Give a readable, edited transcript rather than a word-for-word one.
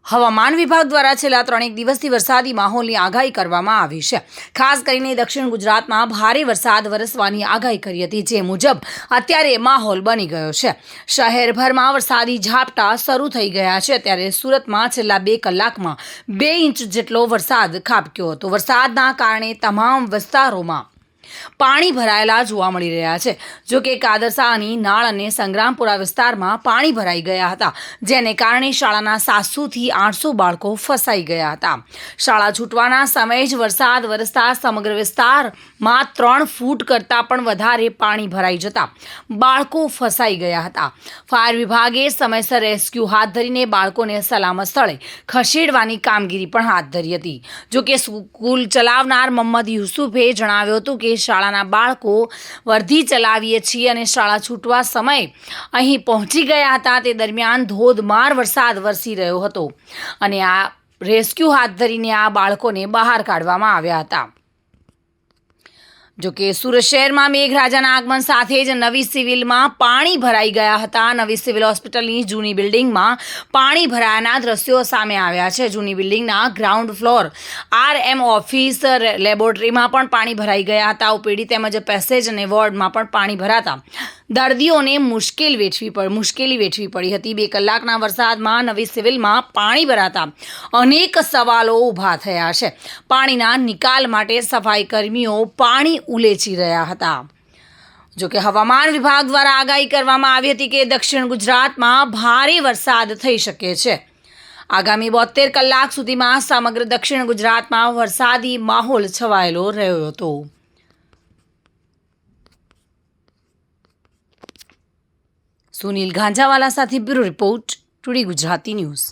હવામાન વિભાગ દ્વારા છેલ્લા 3 દિવસથી વરસાદી માહોલની આગાહી કરવામાં આવી છે। ખાસ કરીને દક્ષિણ ગુજરાતમાં ભારે વરસાદ વરસવાની આગાહી કરી હતી, જે મુજબ અત્યારે માહોલ બની ગયો છે। શહેરભરમાં વરસાદી ઝાપટા શરૂ થઈ ગયા છે, ત્યારે સુરતમાં છેલ્લા 2 કલાકમાં 2 ઇંચ જેટલો વરસાદ ખાબક્યો હતો। વરસાદના કારણે તમામ વિસ્તારોમાં પાણી ભરાયેલા જોવા મળી રહ્યા છે। જો કે કાદરસાની નાળ અને સંગ્રામપુરા વિસ્તારમાં પાણી ભરાઈ ગયા હતા, જેને કારણે શાળાના 700 થી 800 બાળકો ફસાઈ ગયા હતા। શાળા છૂટવાના સમયે જ વરસાદ વરસતા સમગ્ર વિસ્તારમાં 3 ફૂટ કરતાં પણ વધારે પાણી ભરાઈ જતા બાળકો ફસાઈ ગયા હતા। ફાયર વિભાગે સમયસર રેસ્ક્યુ હાથ ધરીને બાળકોને સલામત સ્થળે ખસેડવાની કામગીરી પણ હાથ ધરી હતી। જો કે સ્કૂલ ચલાવનાર મોહમ્મદ યુસુફે જણાવ્યું હતું કે શાળાના બાળકો વર્ધી ચલાવીએ છીએ અને શાળા છૂટવા સમયે અહીં પહોંચી ગયા હતા। તે દરમિયાન ધોધમાર વરસાદ વરસી રહ્યો હતો અને આ રેસ્ક્યુ હાથ ધરીને આ બાળકોને બહાર કાઢવામાં આવ્યા હતા। જો કે સુરત શહેરમાં મેઘરાજાના આગમન સાથે જ નવી સિવિલમાં પાણી ભરાઈ ગયા હતા। નવી સિવિલ હોસ્પિટલની જૂની બિલ્ડિંગમાં પાણી ભરાયાના દ્રશ્યો સામે આવ્યા છે। જૂની બિલ્ડિંગના ગ્રાઉન્ડ ફ્લોર RM ઓફિસ લેબોરેટરીમાં પણ પાણી ભરાઈ ગયા હતા। ઓપીડી તેમજ પેસેજ અને વોર્ડમાં પણ પાણી ભરાતા દર્દીઓને મુશ્કેલી વેઠવી પડી હતી। 2 કલાકના વરસાદમાં નવી સિવિલમાં પાણી ભરાતા અનેક સવાલો ઊભા થયા છે। પાણીના નિકાલ માટે સફાઈ કર્મીઓ પાણી ઉલેચી રહ્યા હતા। જો કે હવામાન વિભાગ દ્વારા આગાહી કરવામાં આવી હતી કે દક્ષિણ ગુજરાતમાં ભારે વરસાદ થઈ શકે છે। આગામી 72 કલાક સુધીમાં સમગ્ર દક્ષિણ ગુજરાતમાં વરસાદી માહોલ છવાયેલો રહ્યો હતો। સુનિલ ગાંજાવાલા સાથે bureau report, today Gujarati news.